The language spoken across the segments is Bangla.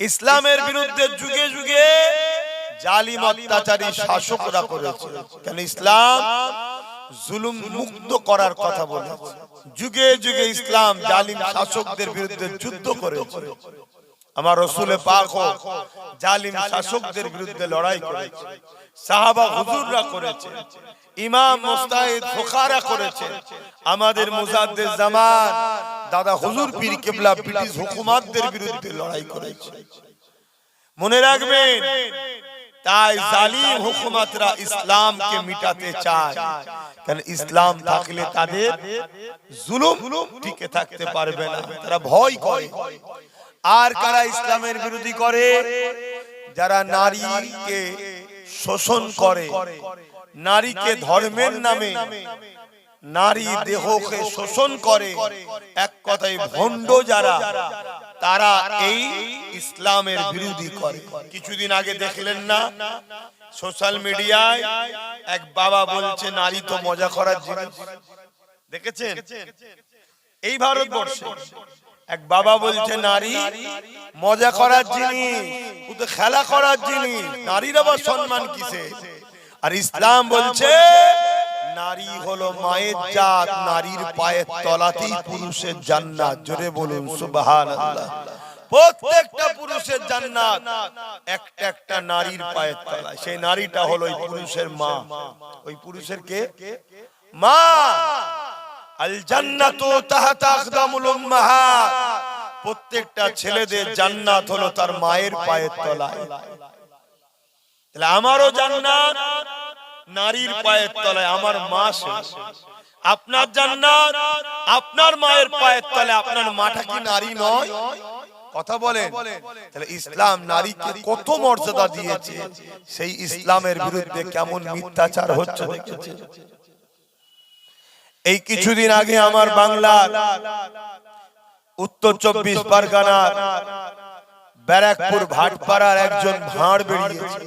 ইসলামের বিরুদ্ধে যুগে যুগে জালিম অত্যাচারী শাসকরা করেছে। কেন ইসলাম জুলুম মুক্ত করার কথা বলেছে। যুগে যুগে ইসলাম জালিম শাসকদের বিরুদ্ধে যুদ্ধ করেছে। আমার রাসূল পাক জালিম শাসকদের বিরুদ্ধে লড়াই করেছে, সাহাবা হুজুররা করেছে, ইমাম মুস্তাহিদ ফুকারা করেছে, আমাদের মুজাদ্দিদ জামান দাদা হুজুর পীর কিবলা ব্রিটিশ হুকুমতদের বিরুদ্ধে লড়াই করেছে। মনে রাখবেন, তাই জালিম হুকুমতরা ইসলামকে মিটাতে চায়, কারণ ইসলাম থাকলে তাদের জুলুম টিকে থাকতে পারবে না, তারা ভয় করে। আর কারা ইসলামের বিরোধী করে? যারা নারীকে শোষণ করে, নারীকে ধর্মের নামে নারী দেহকে শোষণ করে, এক কথায় ভণ্ড যারা, তারা এই ইসলামের বিরোধী করে। কিছুদিন আগে দেখলেন না সোশ্যাল মিডিয়ায় এক বাবা বলছে নারী তো মজা করার জিনিস। দেখেছেন? এই ভারতবর্ষে এক বাবা বলছে নারী মজা করার জিনিস, ও তো খেলা করার জিনিস, নারীর আবার সম্মান কিসে? আর ইসলাম বলছে নারী হলো মায়ের জাত, নারীর পায়ের তলাতেই পুরুষের জান্নাত। জোরে বলুন সুবহানাল্লাহ। প্রত্যেকটা পুরুষের জান্নাত একটা একটা নারীর পায়ের তলায়। সেই নারীটা হলো ওই পুরুষের মা। ওই পুরুষের কে? মা। আল জান্নাতু তাহতা আকদামুল উম্মাহাত। প্রত্যেকটা ছেলেদের জান্নাত হলো তার মায়ের পায়ের তলায়। তাহলে আমারও জান্নাত নারীর পায়ের তলায়, আমার মা শেষ। আপনার জান্নাত আপনার মায়ের পায়ের তলায়। আপনার মাটা কি নারী নয়? কথা বলেন। তাহলে ইসলাম নারীকে কত মর্যাদা দিয়েছে, সেই ইসলামের বিরুদ্ধে কেমন মিথ্যাচার হচ্ছে দেখেছেন। এই কিছুদিন আগে আমার বাংলার উত্তর 24 পরগনার ব্যারাকপুর ভাটপাড়ার একজন ভাঁড় বেরিয়েছে,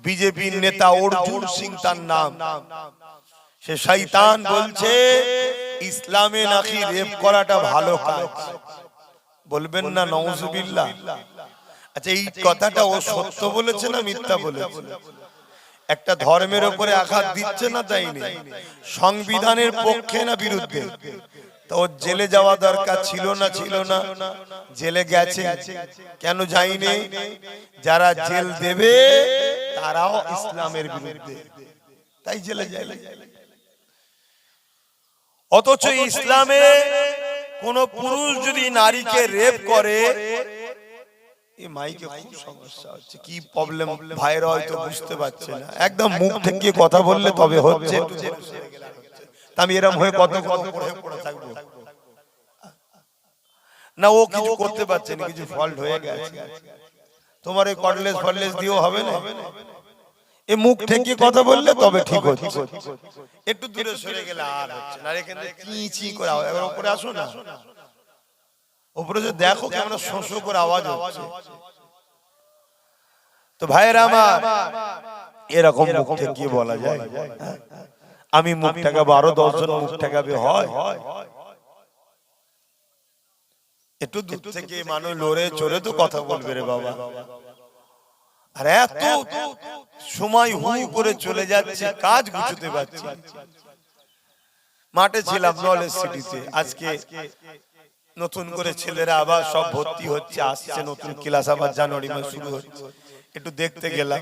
বিজেপির নেতা অর্জুন সিং তার নাম। সে শয়তান বলছে ইসলামে নাকি রেপ করাটা ভালো কাজ। বলবেন না নাউজুবিল্লাহ? আচ্ছা, এই কথাটা ও সত্য বলেছে না মিথ্যা বলেছে? একটা ধর্মের উপরে আঘাত দিচ্ছে না, তাই না? সংবিধানের পক্ষে না বিরুদ্ধে? তো ওর জেলে যাওয়া দরকার ছিল না? ছিল না? জেলে গেছে। কেন যায়নি? যারা জেল দেবে তারাও ইসলামের বিরুদ্ধে, তাই জেলে যায়। অথচ ইসলামে কোন পুরুষ যদি নারীকে রেপ করে, এই মাইকে খুব সমস্যা হচ্ছে, কি প্রবলেম ভাইরা হয়তো বুঝতে পারছে না। একদম মুখ থেকে কথা বললে তবে হচ্ছে। আমি এরকম হয়ে কত পড়ে থাকবো না? ও কিছু করতে পারছে না, কিছু ফল্ট হয়ে গেছে। তোমার এই কর্ডলেস ফললেস দিয়েও হবে না। এই মুখ থেকে কথা বললে তবে ঠিক হচ্ছে। একটু দূরে সরে গেলে আর হচ্ছে না। এখানে চি চি করে এবার উপরে আসো না, উপরে যে দেখো কেমন শোঁ করে আওয়াজ হচ্ছে। তো ভাইয়েরা আমার, এরকম মুখ থেকে বলা যায়? আমি মুখ ঠেকাবো, আরো 10 জন মুখ ঠেকাবে হয়? একটু দূর থেকে মানুষ লড়ে চড়ে তো কথা বলবে রে বাবা। আর এত সময় হুই করে চলে যাচ্ছে, কাজ গুছাতে পারছি। মাঠে ছিলাম নলেজ সিটিতে, আজকে নতুন করে ছেলেরা আবার সব ভর্তি হচ্ছে, আসছে নতুন ক্লাস, আবার জানুয়ারি মাস শুরু হচ্ছে। একটু দেখতে গেলাম,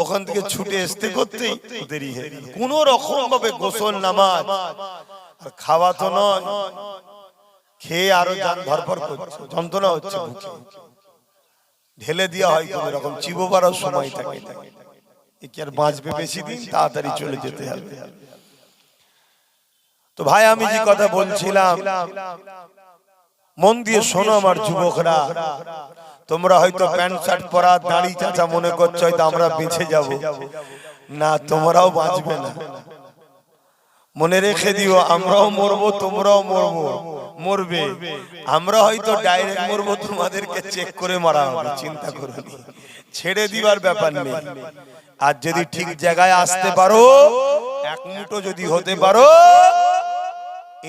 ওখান থেকে ছুটে আসতে করতেই দেরি হয়ে গেল। কোন রকম ভাবে গোসল নামাজ আর খাওয়া তো নয়, খেয়ে আরো যান ধরপর করছে, যন্ত্রণা হচ্ছে বুকে। ঢেলে দিয়া হয় কোন রকম, চিবোবারও সময় থাকে। কি আর বাঁচবে বেশি দিন? তাড়াতাড়ি চলে যেতে হবে। তো ভাই, আমি যে কথা বলছিলাম, মন দিয়ে শোনো আমার যুবকরা। তোমরা হয়তো প্যান্ট শার্ট পরা দাড়ি চাচা মনে করছো হয়তো আমরা বেঁচে যাব। না, তোমরাও বাঁচবে না। মনে রেখে দিও, আমরাও মরবো, তোমরাও মরবে। আমরা হয়তো ডাইরেক্ট মরবো, তোমাদেরকে চেক করে মারা হবে, চিন্তা করো না। ছেড়ে দিবার ব্যাপার নেই। আর যদি ঠিক জায়গায় আসতে পারো, এক মুঠো যদি হতে পারো,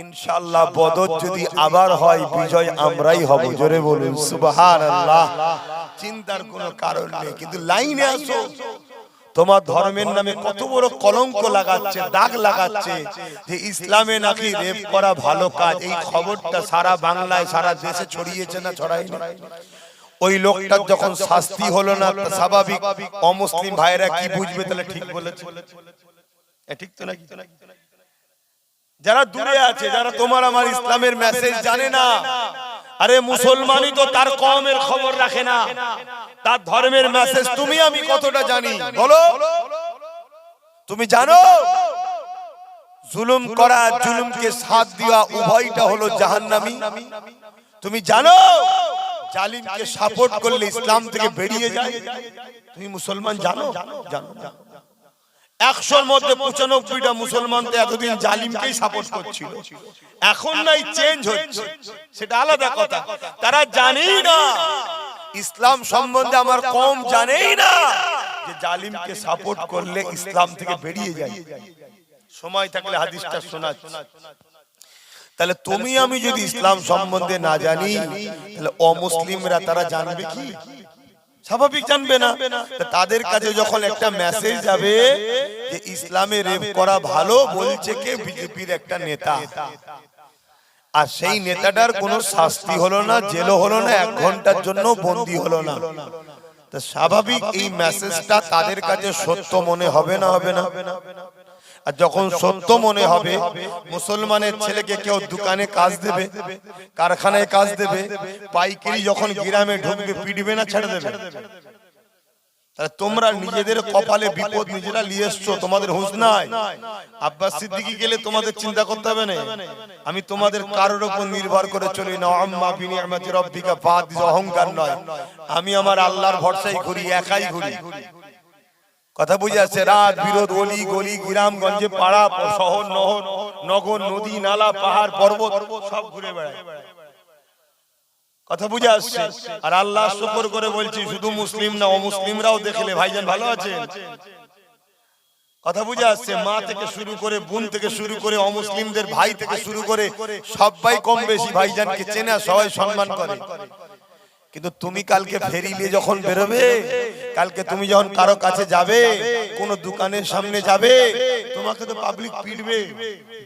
ইনশাআল্লাহ বদর যদি আবার হয় বিজয় আমরাই হব। জোরে বলুন সুবহানাল্লাহ। চিন্তার কোনো কারণ নেই, কিন্তু লাইনে আসো। তোমার ধর্মের নামে কত বড় কলঙ্ক লাগাচ্ছে, দাগ লাগাচ্ছে যে ইসলামে নাকি রেপ করা ভালো কাজ। এই খবরটা সারা বাংলায় সারা দেশে ছড়িয়েছে না ছড়ায়নি? ওই লোকটার যখন শাস্তি হলো না, স্বাভাবিক অমুসলিম ভাইরা কি বুঝবে? তাহলে ঠিক বলেছে, ঠিক তো নাকি? যারা দূরে আছে, যারা তোমার আমার ইসলামের মেসেজ জানে না, আরে মুসলমানই তো তার কওমের খবর রাখে না, তার ধর্মের মেসেজ তুমি আমি কতটা জানি বলো? তুমি জানো জুলুম করা, জুলুমকে সাথ দেওয়া উভয়টা হলো জাহান্নামী? তুমি জানো জালিমকে সাপোর্ট করলে ইসলাম থেকে বেরিয়ে যায়? তুমি মুসলমান জানো? জানো? 100-র মধ্যে 95টা মুসলমান তো এতদিন জালিমকেই সাপোর্ট করছিল। এখন নাই চেঞ্জ হচ্ছে, সেটা আলাদা কথা। তারা জানেই না ইসলাম সম্বন্ধে, আমার কওম জানেই না যে জালিমকে সাপোর্ট করলে ইসলাম থেকে বেরিয়ে যায়। সময় থাকলে হাদিসটা শোনাচ্ছি। তাহলে তুমি আমি যদি ইসলাম সম্বন্ধে না জানি, তাহলে অমুসলিমরা তারা জানবে কি? স্বাভাবিক জানবে না। তাদের কাছে যখন একটা মেসেজ যাবে যে ইসলামে রেপ করা ভালো, বলছে কে? বিজেপির একটা নেতা। আর সেই নেতাটার কোনো শাস্তি হলো না, জেলও হলো না, 1 ঘন্টার জন্য বন্দী হলো না। তো স্বাভাবিক এই মেসেজটা তাদের কাছে সত্য মনে হবে না? হবে না? আর যখন সত্য মনে হবে, মুসলমানের ছেলেকে কেউ দোকানে কাজ দেবে, কারখানায় কাজ দেবে, পাইকারি যখন গ্রামে ঢুকবে, পিটবে না ছেড়ে দেবে? তাহলে তোমরা নিজেদের কপালে বিপদ নিজেরা নিয়ে এসছো, তোমাদের হুঁশ নাই। আব্বাস সিদ্দিকী গেলে তোমাদের চিন্তা করতে হবে না। আমি তোমাদের কারোর উপর নির্ভর করে চলি না। আম্মা বিনিয়ামাতি রাব্বিকা ফাহাদিস, অহংকার নয়। আমি আমার আল্লাহর ভরসায় ঘুরি, একাই ঘুরি। কথা বুঝে আসছে? রাত বিরোধ, অলি গলি, গ্রামগঞ্জে, পাড়া শহর, নহর নগর, নদী নালা, পাহাড় পর্বত সব ঘুরে বেড়ায়। কথা বুঝে আসছে? আর আল্লাহ শুকর করে বলছি, শুধু মুসলিম না অমুসলিমরাও দেখলে ভাইজান ভালো আছে। কথা বুঝে আসছে? মা থেকে শুরু করে, বোন থেকে শুরু করে, অমুসলিমদের ভাই থেকে শুরু করে সবাই কম বেশি ভাইজানকে চেনে, সবাই সম্মান করে। কিন্তু তুমি কালকে ফেরিলে যখন বেরোবে, কালকে তুমি যখন কারো কাছে যাবে, কোন দোকানের সামনে যাবে, তোমাকে তো পাবলিক পিটবে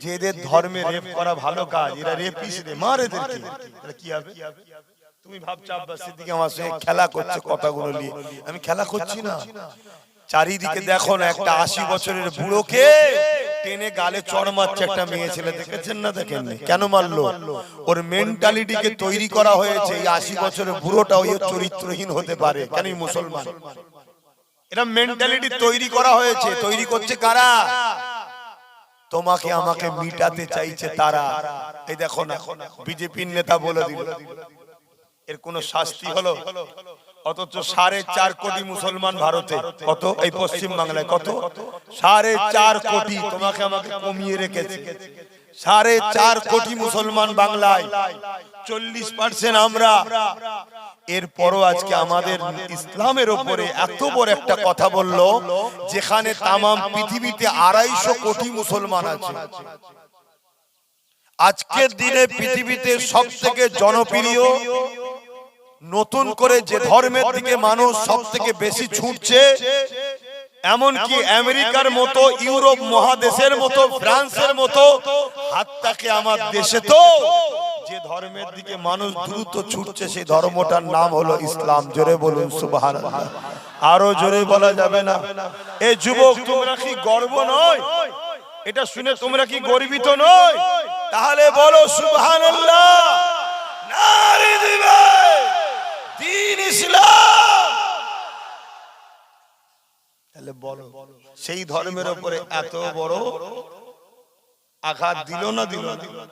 যে এদের ধর্মে রেপ করা ভালো কাজ, এরা রেপিস রে, মার এদেরকে। তাহলে কি হবে? তুমি ভাবছো আব্বাস সিদ্দিকী আমার সঙ্গে খেলা করছে কথাগুলো নিয়ে। আমি খেলা করছি না। চারিদিকে দেখো না, একটা 80 বছরের বুড়োকে টেনে গালে চড় মারছে একটা মেয়ে ছেলে, দেখেছেন না? দেখেন? কেন মারলো? ওর মেন্টালিটিকে তৈরি করা হয়েছে এই 80 বছরের বুড়োটা ওই চরিত্রহীন হতে পারে। কেন? মুসলমান। এটা মেন্টালিটি তৈরি করা হয়েছে। তৈরি করছে কারা? তোমাকে আমাকে মিটাতে চাইছে তারা। এই দেখো না, বিজেপির নেতা বলে দিল এর কোন শাস্তি হলো? অথচ 4.5 কোটি মুসলমান ভারতে, কত এই পশ্চিম বাংলায় কত? 4.5 কোটি। তোমাকে আমাকে কমিয়ে রেখেছে। 4.5 কোটি মুসলমান বাংলায়, 40% আমরা। এরপরও আজকে আমাদের ইসলামের উপরে এত বড় একটা কথা বললো, যেখানে তামাম পৃথিবীতে 250 কোটি মুসলমান আছে। আজকের দিনে পৃথিবীতে সবথেকে জনপ্রিয়, নতুন করে যে ধর্মের দিকে মানুষ সব থেকে বেশি ছুটছে, এমনকি আমেরিকার মতো, ইউরোপ মহাদেশের মতো, ফ্রান্সের মতো, হাত্তাকে আমার দেশে তো যে ধর্মের দিকে মানুষ দ্রুত ছুটছে, সেই ধর্মটার নাম হলো ইসলাম। জোরে বলুন সুবহানাল্লাহ। আরো জোরে বলা যাবে না? এই যুবক, তোমরা কি গর্ব নয়? এটা শুনে তোমরা কি গর্বিত নয়? তাহলে বলো সুবহানাল্লাহ, নারে দিবে দ্বীন ইসলাম। তাহলে বলো, সেই ধর্মের উপরে এত বড় আঘাত দিল না দিল না?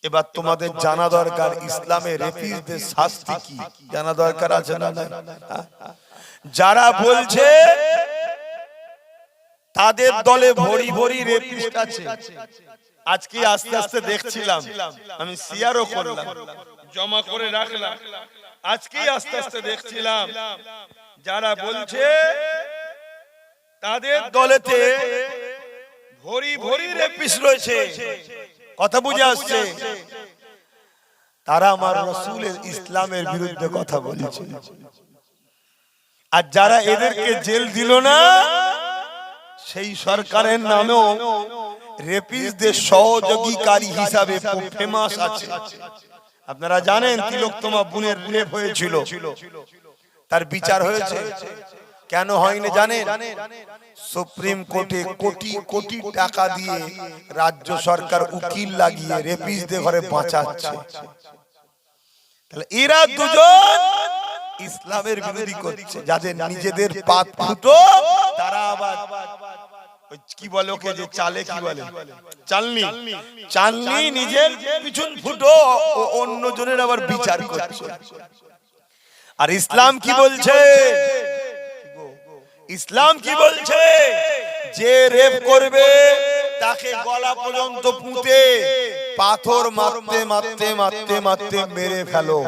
এবার তোমাদের জানা দরকার ইসলামে রেপিসদের শাস্তি কি, জানা দরকার আছে না? যারা বলছে তাদের দলে ভরি ভরি রেপিস্ট আছে, আজকে আস্তে আস্তে দেখছিলাম, আমি শেয়ারও করলাম, জমা করে রাখলাম, আজকেই আস্তে আস্তে দেখছিলাম যারা বলছে তাদের দলেতে ভরি ভরি রেপিস্ট রয়েছে। কথা বুঝে আসছে? তারা আমার রাসূলের ইসলামের বিরুদ্ধে কথা বলেছে। আর যারা এদেরকে জেল দিল না, সেই সরকারের নামেও রেপিসদের সহযোগীকারী হিসাবে ফেমাস আছে। আপনারা জানেন তিলোত্তমা বোনের রেপ হয়েছিল, তার বিচার হয়েছে। কেন হয়নি জানেন? সুপ্রিম কোর্টে কোটি কোটি টাকা দিয়ে রাজ্য সরকার উকিল লাগিয়ে রেপিসদের ঘরে বাঁচাচ্ছে। তাহলে এরা দুজন ইসলামের বিরোধী করছে। যাদের নিজেদের পাত ফুটো, তারা আবার কি বলে ওকে, যে চালে কি বলে, চালনি, চালনি নিজের পিছন ফুটো ও অন্য জনের আবার বিচার করছে। আর ইসলাম কি বলছে? ইসলাম কি বলছে? যে রেপ করবে তাকে গলা পর্যন্ত পুঁতে পাথর মারতে মারতে মারতে মারতে মেরে ফেলো।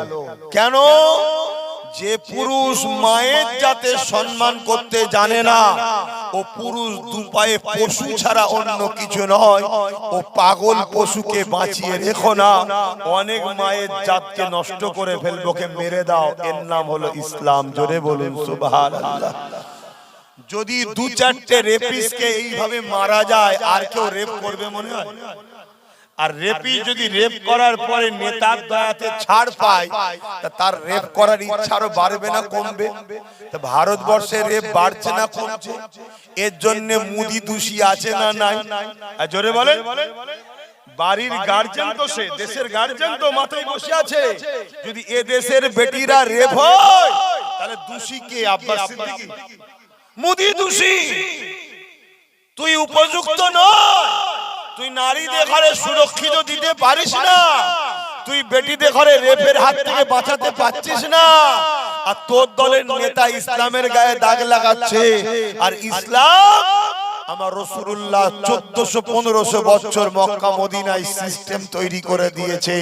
কেন? যে পুরুষ মায়ের জাতে সম্মান করতে জানে না, ও পুরুষ দুপায়ে পশু ছাড়া অন্য কিছু নয়, ও পাগল পশুকে বাঁচিয়ে রেখো না, অনেক মায়ের জাতকে নষ্ট করে ফেলবো, কে মেরে দাও। এর নাম হলো ইসলাম। জোরে বলুন সুবহানাল্লাহ। যদি দু চারটে রেপিসকে এইভাবে মারা যায়, আর কেউ রেপ করবে মনে হয়? আর রেপি যদি রেপ করার পরে নেতার দয়াতে ছাড় পায়, তার রেপ করার ইচ্ছা আরো বাড়বে না কমবে? ভারতবর্ষে রেপ বাড়ছে না কমছে? এর জন্য মোদি দোষী আছে না নাই? জোরে বলেন। বাড়ির গার্জেন তো, সে দেশের গার্জেন তো মাথায় বসে আছে। যদি এ দেশের বেটিরা রেপ হয়, তাহলে দোষী কে? আব্বাস সিদ্দিকী? মোদি দোষী। তুই উপযুক্ত নয়, তুই নারীদের ঘরে সুরক্ষিত দিতে পারিস না, তুই বেটিদের ঘরে রেপের হাত থেকে বাঁচাতে পারছিস না, আর তোর দলের নেতা ইসলামের গায়ে দাগ লাগাচ্ছে। আর ইসলাম আমার রাসূলুল্লাহ 1400-1500 বছর মক্কা মদিনায় সিস্টেম তৈরি করে দিয়েছে।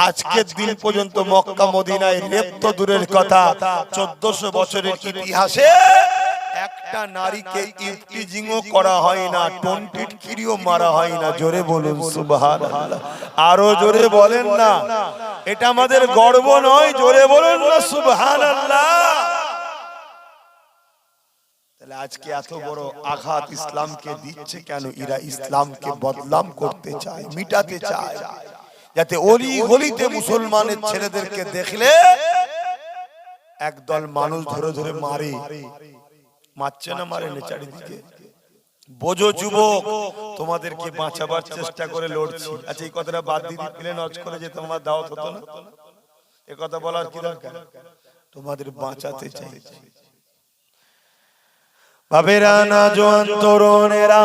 আজকের দিন পর্যন্ত মক্কা মদিনায় রেপ তো দূরের কথা, 1400 বছরের ইতিহাসে একটা নারীকে ইফতিজিংও করা হয় না, টোনটিটকিরিও মারা হয় না। জোরে বলুন সুবহানাল্লাহ। আরো জোরে বলেন না। এটা আমাদের গর্ব নয়? জোরে বলুন না সুবহানাল্লাহ। তাহলে আজকে এত বড় আঘাত ইসলামকে দিচ্ছে কেন? এরা ইসলামকে বদনাম করতে চায়, মিটাতে চায়, যাতে অলি গলিতে মুসলমানের ছেলেদেরকে দেখলে একদল মানুষ ধরে ধরে মারে। মারছে না, মারে না চারিদিকে। বোঝো যুবক, তোমাদেরকে বাঁচাবার চেষ্টা করে লড়ছি। আচ্ছা, এই কথাটা বাদ দিয়ে প্লেন হজ করে যে তোমার দাওয়াত হতো না? এ কথা বলার কি দরকার? তোমাদের বাঁচাতে চাইছি। বাবেরা না জোয়ান তরুণেরা,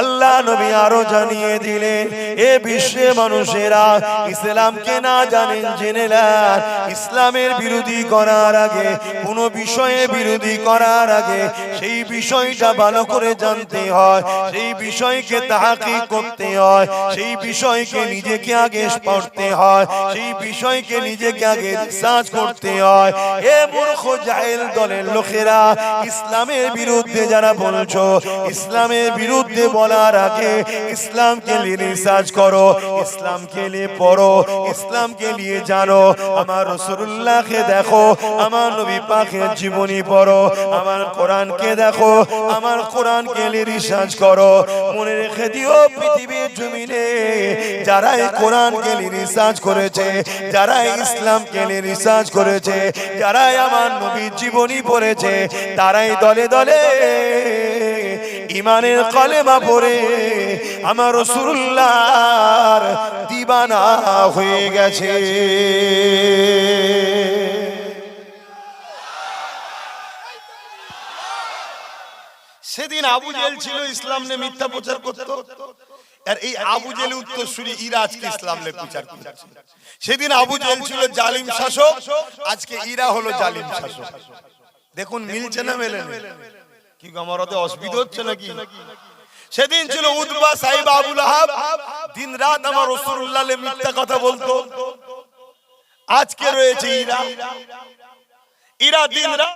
আল্লাহ নবী আরো জানিয়ে দিলেন, এ বিশ্বে মানুষেরা ইসলামকে না জানেন জেনে নেন। ইসলামের বিরোধী করার আগে, কোন বিষয়ে বিরোধী করার আগে সেই বিষয়টা ভালো করে জানতে হয়, সেই বিষয়কে তাহকিক করতে হয়, সেই বিষয়কে নিজেকে আগে পড়তে হয়, সেই বিষয়কে নিজেকে আগে রিসার্চ করতে হয়। এ মূর্খ জাহেল দলের লোকেরা, ইসলামের বিরুদ্ধে যারা বলছো, ইসলামের বিরুদ্ধে বলার আগে ইসলামকে নিয়ে রিসার্চ করো, ইসলামকে নিয়ে পড়ো, ইসলামকে নিয়ে জানো। আমার রাসূলুল্লাহকে দেখো, আমার নবী পাকের জীবনী পড়ো, আমার কোরআনকে দেখো, আমার কোরআনকে নিয়ে রিসার্চ করো। মনে রেখে দিও, পৃথিবীর জমিনে যারা এই কোরআনকে নিয়ে রিসার্চ করেছে, যারা ইসলামকে নিয়ে রিসার্চ করেছে, যারা আমার নবীর জীবনী পড়েছে, তারাই দলে দলে ইমানের কলেমা পড়ে আমার রাসূলুল্লাহর দিবানা হয়ে গেছে। সেদিন আবু জেহেল ছিল, ইসলাম নিয়ে মিথ্যা প্রচার করত, আর এই আবু জেহেল উত্তরসূরি ইরা আজকে ইসলাম নিয়ে প্রচার করছে। সেদিন আবু জেহেল ছিল জালিম শাসক, আজকে ইরা হলো জালিম শাসক। দেখুন মিলছে না মেলে না? কি আমার ওতে অসুবিধা হচ্ছে নাকি? সেদিন ছিল উতবা সাহেব আবু লাহাব, দিন রাত আমার রাসূলুল্লাহ এর মিথ্যা কথা বলতো। আজকে রয়েছে ইরা, ইরা দিন রাত